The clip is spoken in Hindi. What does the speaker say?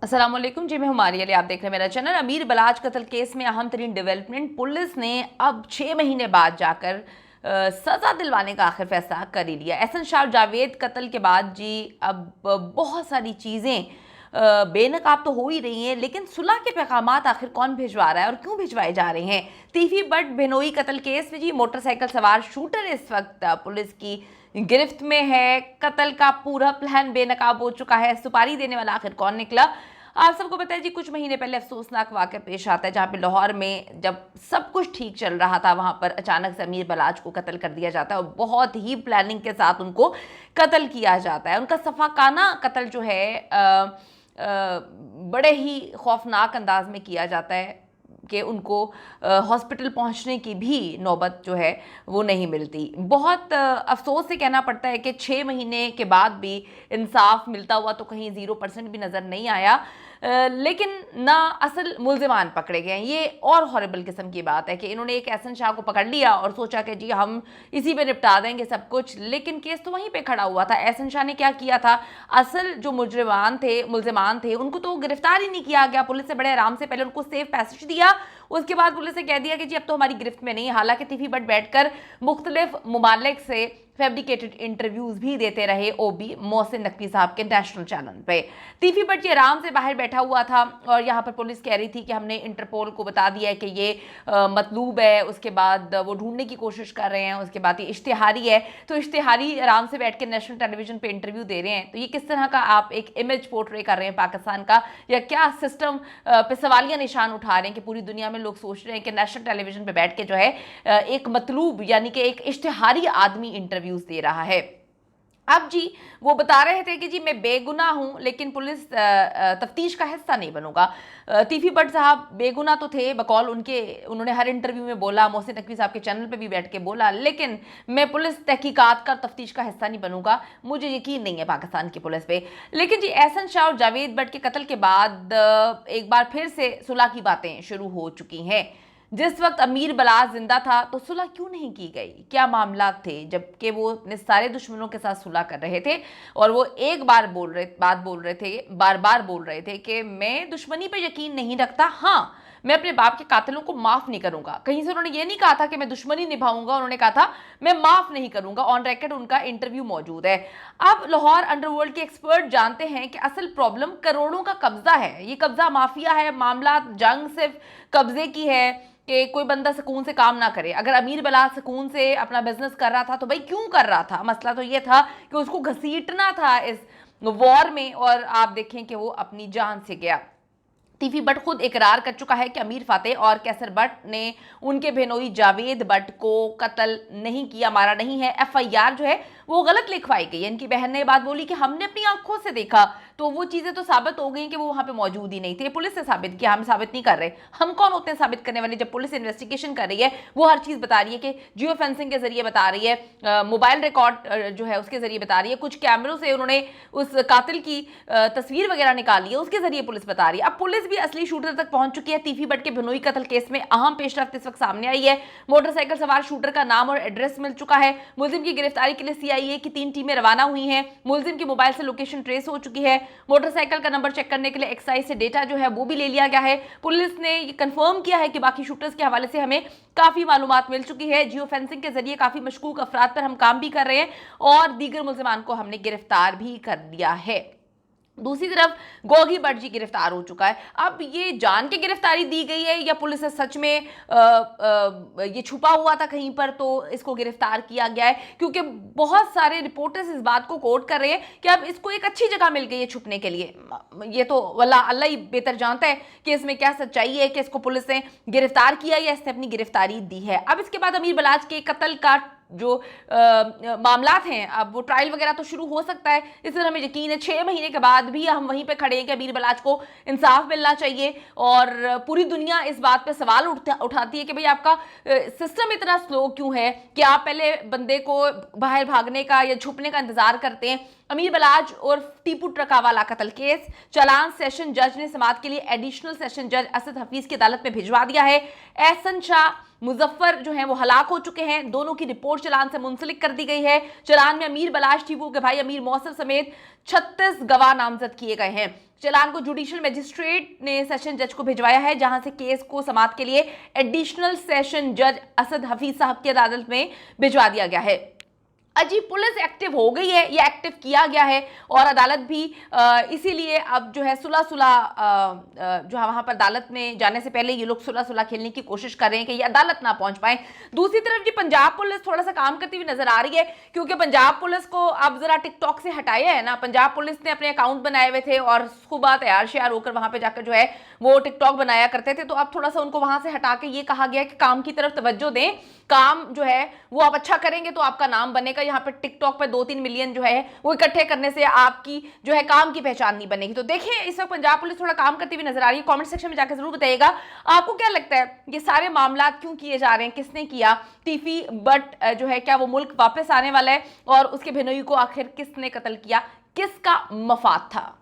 अस्सलाम वालेकुम जी, मैं हूं मारिया अली। आप देख रहे हैं मेरा चैनल। अमीर बलाच कत्ल केस में अहम तरीन डेवलपमेंट, पुलिस ने अब 6 महीने बाद जाकर सज़ा दिलवाने का आखिर फैसला कर ही लिया। एहसन शाह जावेद कत्ल के बाद जी अब बहुत सारी चीज़ें बेनकाब तो हो ही रही हैं, लेकिन सुलह के पैगामात आखिर कौन भिजवा रहा है और क्यों भिजवाए जा रहे हैं। तीफी बट बेनोई कत्ल केस में जी मोटरसाइकिल सवार शूटर इस वक्त पुलिस की गिरफ्त में है। कत्ल का पूरा प्लान बेनकाब हो चुका है। सुपारी देने वाला आखिर कौन निकला। आप सबको पता है जी, कुछ महीने पहले अफसोसनाक वाक़या पेश आता है जहाँ पे लाहौर में जब सब कुछ ठीक चल रहा था, वहाँ पर अचानक से अमीर बलाच को कत्ल कर दिया जाता है और बहुत ही प्लानिंग के साथ उनको कत्ल किया जाता है। उनका सफाकाना कत्ल जो है बड़े ही खौफनाक अंदाज में किया जाता है कि उनको हॉस्पिटल पहुंचने की भी नौबत जो है वो नहीं मिलती। बहुत अफसोस से कहना पड़ता है कि 6 महीने के बाद भी इंसाफ मिलता हुआ तो कहीं 0% भी नज़र नहीं आया। लेकिन ना असल मुल्ज़िमान पकड़े गए। ये और हॉरिबल किस्म की बात है कि इन्होंने एक एहसन शाह को पकड़ लिया और सोचा कि जी हम इसी पे निपटा देंगे सब कुछ, लेकिन केस तो वहीं पे खड़ा हुआ था। एहसन शाह ने क्या किया था, असल जो मुल्ज़िमान थे उनको तो गिरफ्तार ही नहीं किया गया। पुलिस ने बड़े आराम से पहले उनको सेफ पैसेज दिया, उसके बाद पुलिस ने कह दिया कि जी अब तो हमारी गिरफ्त में नहीं है। हालांकि तीफी बट बैठकर मुख्तलिफ ममालिक से फैब्रिकेटेड इंटरव्यूज भी देते रहे ओबी मोहसिन नकवी साहब के नेशनल चैनल पे। तीफी बट जी आराम से बाहर बैठा हुआ था और यहाँ पर पुलिस कह रही थी कि हमने इंटरपोल को बता दिया है कि ये मतलूब है। उसके बाद वो ढूंढने की कोशिश कर रहे हैं। उसके बाद ये इश्तिहारी है, तो इश्तिहारी आराम से बैठ के नेशनल टेलीविजन पे इंटरव्यू दे रहे हैं। तो ये किस तरह का आप एक इमेज पोर्ट्रे कर रहे हैं पाकिस्तान का, या क्या सिस्टम पे सवालिया निशान उठा रहे हैं कि पूरी दुनिया में लोग सोच रहे हैं कि नेशनल टेलीविजन पे बैठ के जो है एक मतलूब यानी कि एक इश्तिहारी आदमी इंटरव्यूज दे रहा है। अब जी वो बता रहे थे कि जी मैं बेगुनाह हूं, लेकिन पुलिस तफ्तीश का हिस्सा नहीं बनूंगा। तीफी बट साहब बेगुनाह तो थे बकौल उनके, उन्होंने हर इंटरव्यू में बोला, मोहसिन नकवी साहब के चैनल पे भी बैठ के बोला, लेकिन मैं पुलिस तहकीकात का तफ्तीश का हिस्सा नहीं बनूंगा। मुझे यकीन नहीं है पाकिस्तान की पुलिस पे। लेकिन जी एहसन शाह और जावेद बट के कत्ल के बाद एक बार फिर से सुलह की बातें शुरू हो चुकी हैं। जिस वक्त अमीर बलाच जिंदा था तो सुलह क्यों नहीं की गई, क्या मामला थे, जबकि वो अपने सारे दुश्मनों के साथ सुलह कर रहे थे और वो एक बार बार बोल रहे थे कि मैं दुश्मनी पे यकीन नहीं रखता, हाँ मैं अपने बाप के कातिलों को माफ नहीं करूंगा। कहीं से उन्होंने ये नहीं कहा था कि मैं दुश्मनी निभाऊंगा, उन्होंने कहा था मैं माफ नहीं करूंगा। ऑन रिकॉर्ड उनका इंटरव्यू मौजूद है। अब लाहौर अंडरवर्ल्ड के एक्सपर्ट जानते हैं कि असल प्रॉब्लम करोड़ों का कब्जा है। ये कब्जा माफिया है। मामला जंग सिर्फ कब्जे की है कि कोई बंदा सुकून से काम ना करे। अगर अमीर बलाच सुकून से अपना बिजनेस कर रहा था तो भाई क्यों कर रहा था, मसला तो ये था कि उसको घसीटना था इस वॉर में, और आप देखें कि वो अपनी जान से गया। तीफी बट खुद इकरार कर चुका है कि अमीर फातेह और कैसर बट ने उनके बेनोई जावेद बट को कत्ल नहीं किया, मारा नहीं है। एफआईआर जो है वो गलत लिखवाई गई है। इनकी बहन ने बात बोली कि हमने अपनी आंखों से देखा, तो वो चीजें तो साबित हो गई कि वो वहां पे मौजूद ही नहीं थे। पुलिस ने साबित किया, हम साबित नहीं कर रहे। हम कौन होते हैं साबित करने वाले। जब पुलिस इन्वेस्टिगेशन कर रही है वो हर चीज बता रही है कि जियो फेंसिंग के जरिए बता रही है, मोबाइल रिकॉर्ड जो है उसके जरिए बता रही है, कुछ कैमरों से उन्होंने उस कातिल की तस्वीर वगैरह निकाली है, उसके जरिए पुलिस बता रही है। अब पुलिस भी असली शूटर तक पहुंच चुकी है। तीफी बट के बेनोई कत्ल केस में अहम पेशरफ्त इस वक्त सामने आई है। मोटरसाइकिल सवार शूटर का नाम और एड्रेस मिल चुका है। मुलजिम की गिरफ्तारी के लिए सीआईए की 3 टीमें रवाना हुई हैं। मुलजिम की मोबाइल से लोकेशन ट्रेस हो चुकी है। मोटरसाइकिल का नंबर चेक करने के लिए एक्साइज से डेटा जो है वो भी ले लिया गया है। पुलिस ने ये कंफर्म किया है कि बाकी शूटर्स के हवाले से हमें काफी मालूमात मिल चुकी है। जियो फेंसिंग के जरिए काफी मशकूक अफराद पर हम काम भी कर रहे हैं और दीगर मुलजिमान को हमने गिरफ्तार भी कर लिया है। दूसरी तरफ गोगी बट जी गिरफ्तार हो चुका है। अब ये जान के गिरफ्तारी दी गई है या पुलिस से सच में ये छुपा हुआ था कहीं पर तो इसको गिरफ्तार किया गया है, क्योंकि बहुत सारे रिपोर्टर्स इस बात को कोट कर रहे हैं कि अब इसको एक अच्छी जगह मिल गई है छुपने के लिए। ये तो वल्लाह अल्लाह ही बेहतर जानता है कि इसमें क्या सच्चाई है कि इसको पुलिस ने गिरफ्तार किया या इसने अपनी गिरफ्तारी दी है। अब इसके बाद अमीर बलाच के कत्ल का जो मामलात हैं, अब वो ट्रायल वगैरह तो शुरू हो सकता है। इस तरह हमें यकीन है 6 महीने के बाद भी हम वहीं पे खड़े हैं कि अमीर बलाच को इंसाफ मिलना चाहिए। और पूरी दुनिया इस बात पे सवाल उठाती है कि भाई आपका सिस्टम इतना स्लो क्यों है कि आप पहले बंदे को बाहर भागने का या छुपने का इंतजार करते हैं। अमीर बलाच और टीपू ट्रका वाला कत्ल केस चालान सेशन जज ने समाअत के लिए एडिशनल सेशन जज असद हफीज की अदालत में भिजवा दिया है। एहसन शाह मुजफ्फर जो है वो हलाक हो चुके हैं। दोनों की रिपोर्ट चालान से मुंसलिक कर दी गई है। चालान में अमीर बलाच टीपू के भाई अमीर मौसम समेत 36 गवाह नामजद किए गए हैं। चालान को जुडिशियल मजिस्ट्रेट ने सेशन जज को भिजवाया है, जहां से केस को समाअत के लिए एडिशनल सेशन जज असद हफीज साहब की अदालत में भिजवा दिया गया है। अजी पुलिस एक्टिव हो गई है, ये एक्टिव किया गया है और अदालत भी इसीलिए अब जो है सुलह जो है वहां पर अदालत में जाने से पहले ये लोग सुलह खेलने की कोशिश कर रहे हैं कि ये अदालत ना पहुंच पाए। दूसरी तरफ जी पंजाब पुलिस थोड़ा सा काम करती हुई नजर आ रही है, क्योंकि पंजाब पुलिस को अब जरा टिकटॉक से हटाया है ना। पंजाब पुलिस ने अपने अकाउंट बनाए हुए थे और सुबह तैयार श्यार होकर वहां पर जाकर जो है वो टिकटॉक बनाया करते थे, तो अब थोड़ा सा उनको वहां से हटा के ये कहा गया कि काम की तरफ तवज्जो दें, काम जो है वो आप अच्छा करेंगे तो आपका नाम बनेगा। यहाँ पे टिकटॉक पे 2-3 मिलियन जो है वो इकट्ठे करने से आपकी जो है काम की पहचान नहीं बनेगी। तो देखिए इस वक्त पंजाब पुलिस थोड़ा काम करती हुई नजर आ रही है। कमेंट सेक्शन में जाकर जरूर बताइएगा आपको क्या लगता है ये सारे मामला क्यों किए जा रहे हैं, किसने किया। टीफी बट जो है क्या वो मुल्क वापस आने वाला है, और उसके बिनोई को आखिर किसने कत्ल किया, किसका मफाद था।